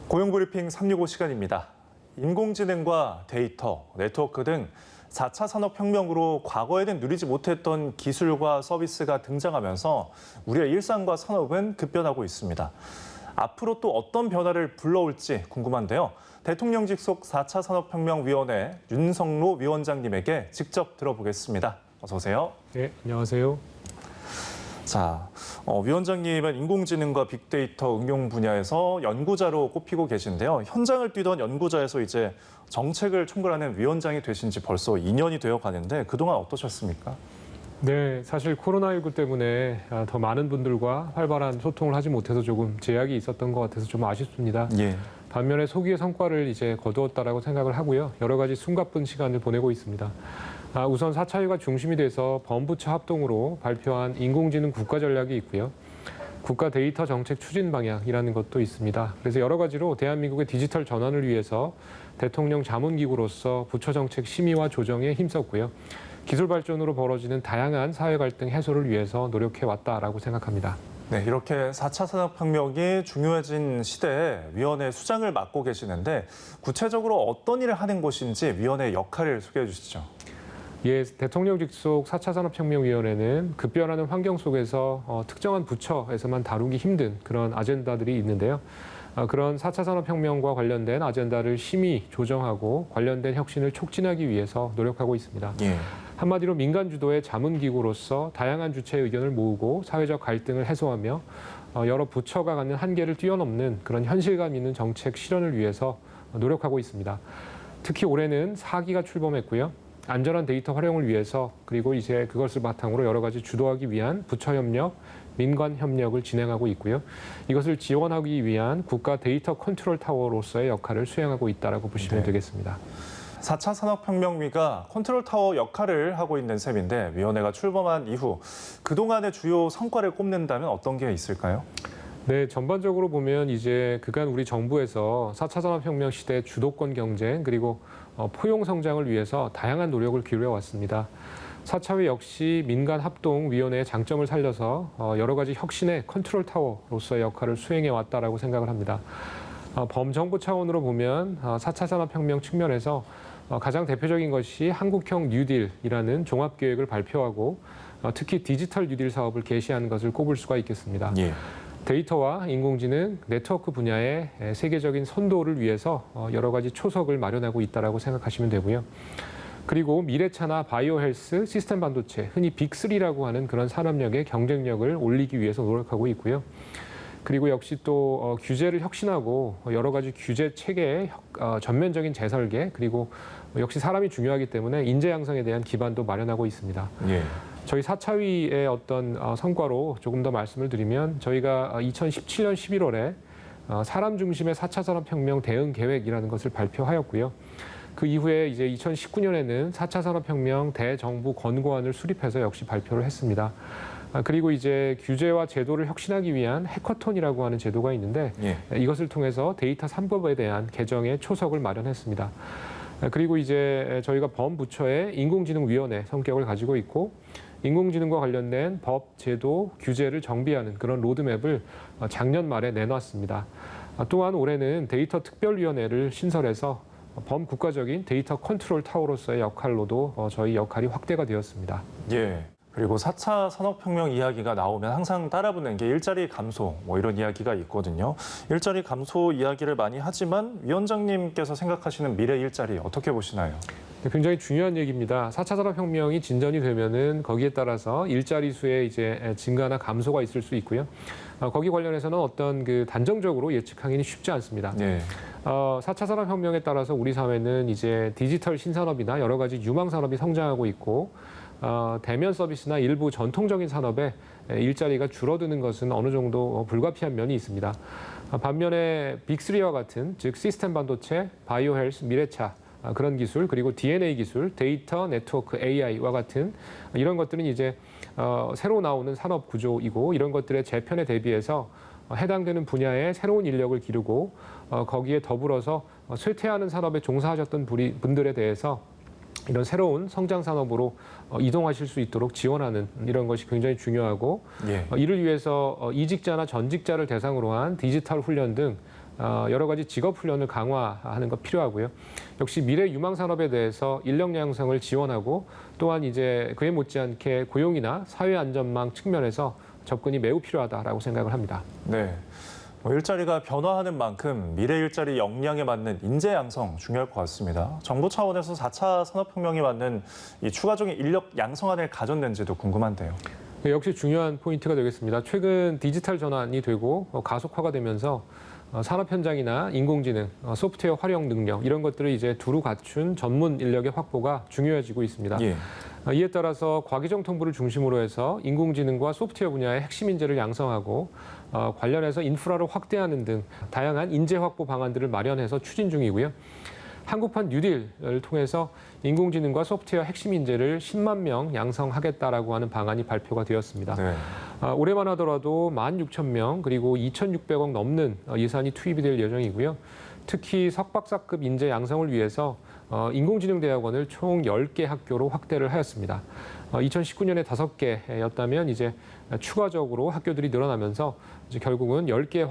고용브리핑 365 시간입니다. 인공지능과 데이터, 네트워크 등 4차 산업혁명으로 과거에는 누리지 못했던 기술과 서비스가 등장하면서 우리의 일상과 산업은 급변하고 있습니다. 앞으로 또 어떤 변화를 불러올지 궁금한데요. 대통령직 속 4차 산업혁명위원회 윤성로 위원장님에게 직접 들어보겠습니다. 어서 오세요. 네, 안녕하세요. 자, 위원장님은 인공지능과 빅데이터 응용 분야에서 연구자로 꼽히고 계신데요. 현장을 뛰던 연구자에서 이제 정책을 총괄하는 위원장이 되신 지 벌써 2년이 되어 가는데 그동안 어떠셨습니까? 네, 사실 코로나19 때문에 더 많은 분들과 활발한 소통을 하지 못해서 조금 제약이 있었던 것 같아서 좀 아쉽습니다. 예. 반면에 소기의 성과를 이제 거두었다라고 생각을 하고요. 여러 가지 숨가쁜 시간을 보내고 있습니다. 우선 4차유가 중심이 돼서 범부처 합동으로 발표한 인공지능 국가전략이 있고요. 국가 데이터 정책 추진 방향이라는 것도 있습니다. 그래서 여러 가지로 대한민국의 디지털 전환을 위해서 대통령 자문기구로서 부처 정책 심의와 조정에 힘썼고요. 기술 발전으로 벌어지는 다양한 사회 갈등 해소를 위해서 노력해왔다라고 생각합니다. 네, 이렇게 4차 산업혁명이 중요해진 시대에 위원회 수장을 맡고 계시는데 구체적으로 어떤 일을 하는 곳인지 위원회 역할을 소개해 주시죠. 예, 대통령직 속 4차 산업혁명위원회는 급변하는 환경 속에서 특정한 부처에서만 다루기 힘든 그런 아젠다들이 있는데요. 그런 4차 산업혁명과 관련된 아젠다를 심의, 조정하고 관련된 혁신을 촉진하기 위해서 노력하고 있습니다. 예. 한마디로 민간 주도의 자문기구로서 다양한 주체의 의견을 모으고 사회적 갈등을 해소하며 여러 부처가 갖는 한계를 뛰어넘는 그런 현실감 있는 정책 실현을 위해서 노력하고 있습니다. 특히 올해는 4기가 출범했고요. 안전한 데이터 활용을 위해서 그리고 이제 그것을 바탕으로 여러 가지 주도하기 위한 부처 협력, 민관 협력을 진행하고 있고요. 이것을 지원하기 위한 국가 데이터 컨트롤 타워로서의 역할을 수행하고 있다라고 보시면 되겠습니다. 4차 산업혁명위가 컨트롤 타워 역할을 하고 있는 셈인데 위원회가 출범한 이후 그동안의 주요 성과를 꼽는다면 어떤 게 있을까요? 네, 전반적으로 보면 이제 그간 우리 정부에서 4차 산업혁명 시대 주도권 경쟁 그리고 포용 성장을 위해서 다양한 노력을 기울여 왔습니다. 4차회 역시 민간 합동위원회의 장점을 살려서 여러 가지 혁신의 컨트롤 타워로서의 역할을 수행해 왔다라고 생각을 합니다. 범정부 차원으로 보면 4차 산업혁명 측면에서 가장 대표적인 것이 한국형 뉴딜이라는 종합계획을 발표하고 특히 디지털 뉴딜 사업을 개시하는 것을 꼽을 수가 있겠습니다. 예. 데이터와 인공지능, 네트워크 분야의 세계적인 선도를 위해서 여러 가지 초석을 마련하고 있다고 생각하시면 되고요. 그리고 미래차나 바이오 헬스, 시스템 반도체, 흔히 빅3라고 하는 그런 산업력의 경쟁력을 올리기 위해서 노력하고 있고요. 그리고 역시 또 규제를 혁신하고 여러 가지 규제 체계의 전면적인 재설계 그리고 역시 사람이 중요하기 때문에 인재 양성에 대한 기반도 마련하고 있습니다. 예. 저희 4차위의 어떤 성과로 조금 더 말씀을 드리면 저희가 2017년 11월에 사람 중심의 4차 산업혁명 대응 계획이라는 것을 발표하였고요. 그 이후에 이제 2019년에는 4차 산업혁명 대정부 권고안을 수립해서 역시 발표를 했습니다. 그리고 이제 규제와 제도를 혁신하기 위한 해커톤이라고 하는 제도가 있는데 이것을 통해서 데이터 3법에 대한 개정의 초석을 마련했습니다. 그리고 이제 저희가 범부처의 인공지능위원회 성격을 가지고 있고 인공지능과 관련된 법, 제도, 규제를 정비하는 그런 로드맵을 작년 말에 내놨습니다. 또한 올해는 데이터 특별위원회를 신설해서 범국가적인 데이터 컨트롤 타워로서의 역할로도 저희 역할이 확대가 되었습니다. 예. 그리고 4차 산업혁명 이야기가 나오면 항상 따라붙는 게 일자리 감소 이런 이야기가 있거든요. 일자리 감소 이야기를 많이 하지만 위원장님께서 생각하시는 미래 일자리 어떻게 보시나요? 굉장히 중요한 얘기입니다. 4차 산업혁명이 진전이 되면은 거기에 따라서 일자리 수의 이제 증가나 감소가 있을 수 있고요. 거기 관련해서는 어떤 그 단정적으로 예측하기는 쉽지 않습니다. 네. 4차 산업혁명에 따라서 우리 사회는 이제 디지털 신산업이나 여러 가지 유망 산업이 성장하고 있고 대면 서비스나 일부 전통적인 산업에 일자리가 줄어드는 것은 어느 정도 불가피한 면이 있습니다. 반면에 빅3와 같은 즉 시스템 반도체, 바이오 헬스, 미래차 그런 기술 그리고 DNA 기술, 데이터, 네트워크, AI와 같은 이런 것들은 이제 새로 나오는 산업 구조이고 이런 것들의 재편에 대비해서 해당되는 분야에 새로운 인력을 기르고 거기에 더불어서 쇠퇴하는 산업에 종사하셨던 분들에 대해서 이런 새로운 성장 산업으로 이동하실 수 있도록 지원하는 이런 것이 굉장히 중요하고 이를 위해서 이직자나 전직자를 대상으로 한 디지털 훈련 등 여러 가지 직업 훈련을 강화하는 것 필요하고요. 역시 미래 유망 산업에 대해서 인력 양성을 지원하고 또한 이제 그에 못지않게 고용이나 사회 안전망 측면에서 접근이 매우 필요하다라고 생각을 합니다. 네. 일자리가 변화하는 만큼 미래 일자리 역량에 맞는 인재 양성 중요할 것 같습니다. 정부 차원에서 4차 산업혁명에 맞는 이 추가적인 인력 양성안을 가졌는지도 궁금한데요. 네, 역시 중요한 포인트가 되겠습니다. 최근 디지털 전환이 되고 가속화가 되면서 산업 현장이나 인공지능, 소프트웨어 활용 능력 이런 것들을 이제 두루 갖춘 전문 인력의 확보가 중요해지고 있습니다. 예. 이에 따라서 과기정통부를 중심으로 해서 인공지능과 소프트웨어 분야의 핵심 인재를 양성하고 관련해서 인프라를 확대하는 등 다양한 인재 확보 방안들을 마련해서 추진 중이고요. 한국판 뉴딜을 통해서 인공지능과 소프트웨어 핵심 인재를 10만 명 양성하겠다라고 하는 방안이 발표가 되었습니다. 네. 올해만 하더라도 16,000명 그리고 2,600억 넘는 예산이 투입이 될 예정이고요. 특히 석박사급 인재 양성을 위해서 인공지능 대학원을 총 10개 학교로 확대를 하였습니다. 2019년에 5개였다면 이제 추가적으로 학교들이 늘어나면서 이제 결국은 10개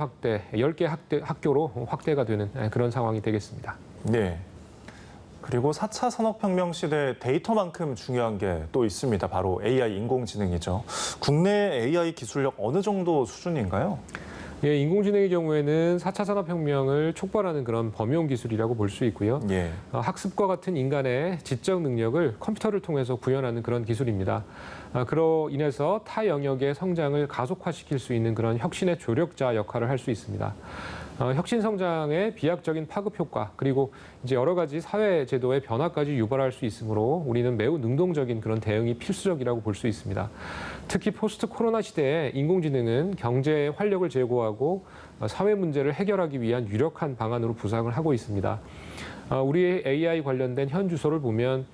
학교로 확대가 되는 그런 상황이 되겠습니다. 네. 그리고 4차 산업혁명 시대 데이터만큼 중요한 게 또 있습니다. 바로 AI 인공지능이죠. 국내 AI 기술력 어느 정도 수준인가요? 예, 인공지능의 경우에는 4차 산업혁명을 촉발하는 그런 범용 기술이라고 볼 수 있고요. 예. 학습과 같은 인간의 지적 능력을 컴퓨터를 통해서 구현하는 그런 기술입니다. 그로 인해서 타 영역의 성장을 가속화시킬 수 있는 그런 혁신의 조력자 역할을 할 수 있습니다. 혁신 성장의 비약적인 파급 효과 그리고 이제 여러 가지 사회 제도의 변화까지 유발할 수 있으므로 우리는 매우 능동적인 그런 대응이 필수적이라고 볼 수 있습니다. 특히 포스트 코로나 시대에 인공지능은 경제에 활력을 제고하고 사회 문제를 해결하기 위한 유력한 방안으로 부상을 하고 있습니다. 우리의 AI 관련된 현 주소를 보면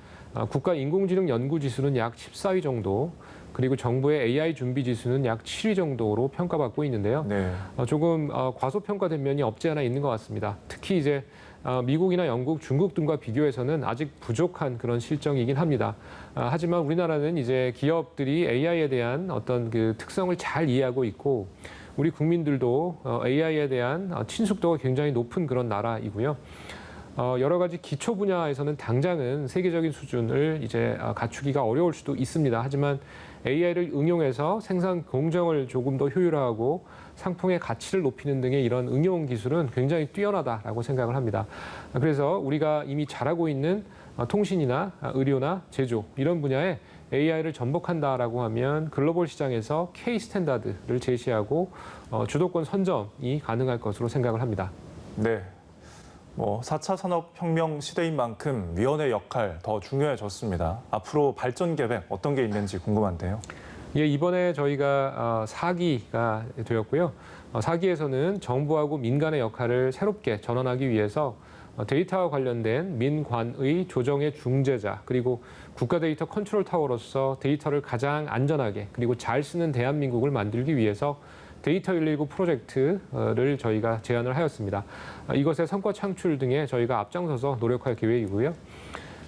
국가 인공지능 연구 지수는 약 14위 정도, 그리고 정부의 AI 준비 지수는 약 7위 정도로 평가받고 있는데요. 네. 조금 과소평가된 면이 없지 않아 있는 것 같습니다. 특히 이제 미국이나 영국, 중국 등과 비교해서는 아직 부족한 그런 실정이긴 합니다. 하지만 우리나라는 이제 기업들이 AI에 대한 어떤 그 특성을 잘 이해하고 있고 우리 국민들도 AI에 대한 친숙도가 굉장히 높은 그런 나라이고요. 여러 가지 기초 분야에서는 당장은 세계적인 수준을 이제 갖추기가 어려울 수도 있습니다. 하지만 AI를 응용해서 생산 공정을 조금 더 효율화하고 상품의 가치를 높이는 등의 이런 응용 기술은 굉장히 뛰어나다라고 생각을 합니다. 그래서 우리가 이미 잘하고 있는 통신이나 의료나 제조 이런 분야에 AI를 전복한다라고 하면 글로벌 시장에서 K 스탠다드를 제시하고 주도권 선점이 가능할 것으로 생각을 합니다. 네. 4차 산업혁명 시대인 만큼 위원회 역할 더 중요해졌습니다. 앞으로 발전 계획 어떤 게 있는지 궁금한데요. 예, 이번에 저희가 4기가 되었고요. 4기에서는 정부하고 민간의 역할을 새롭게 전환하기 위해서 데이터와 관련된 민관의 조정의 중재자 그리고 국가 데이터 컨트롤 타워로서 데이터를 가장 안전하게 그리고 잘 쓰는 대한민국을 만들기 위해서 데이터 119 프로젝트를 저희가 제안을 하였습니다. 이것의 성과 창출 등에 저희가 앞장서서 노력할 계획이고요.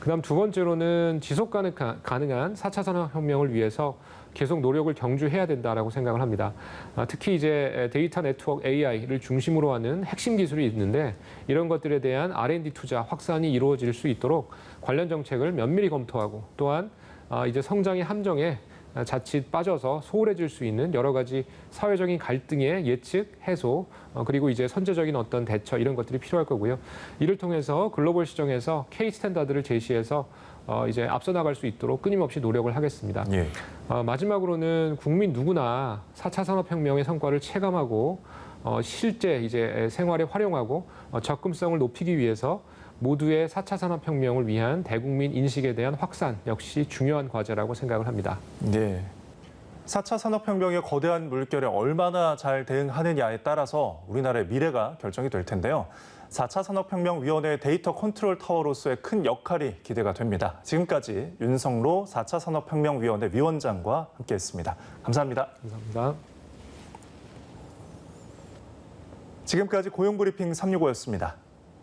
그다음 두 번째로는 지속 가능한 4차 산업혁명을 위해서 계속 노력을 경주해야 된다라고 생각을 합니다. 특히 이제 데이터 네트워크 AI를 중심으로 하는 핵심 기술이 있는데 이런 것들에 대한 R&D 투자 확산이 이루어질 수 있도록 관련 정책을 면밀히 검토하고 또한 이제 성장의 함정에 자칫 빠져서 소홀해질 수 있는 여러 가지 사회적인 갈등의 예측, 해소, 그리고 이제 선제적인 어떤 대처 이런 것들이 필요할 거고요. 이를 통해서 글로벌 시장에서 K 스탠다드를 제시해서 이제 앞서 나갈 수 있도록 끊임없이 노력을 하겠습니다. 예. 마지막으로는 국민 누구나 4차 산업혁명의 성과를 체감하고 실제 이제 생활에 활용하고 접근성을 높이기 위해서 모두의 4차 산업혁명을 위한 대국민 인식에 대한 확산 역시 중요한 과제라고 생각을 합니다. 네. 4차 산업혁명의 거대한 물결에 얼마나 잘 대응하느냐에 따라서 우리나라의 미래가 결정이 될 텐데요. 4차 산업혁명위원회 데이터 컨트롤 타워로서의 큰 역할이 기대가 됩니다. 지금까지 윤성로 4차 산업혁명위원회 위원장과 함께했습니다. 감사합니다. 감사합니다. 지금까지 고용브리핑 365였습니다.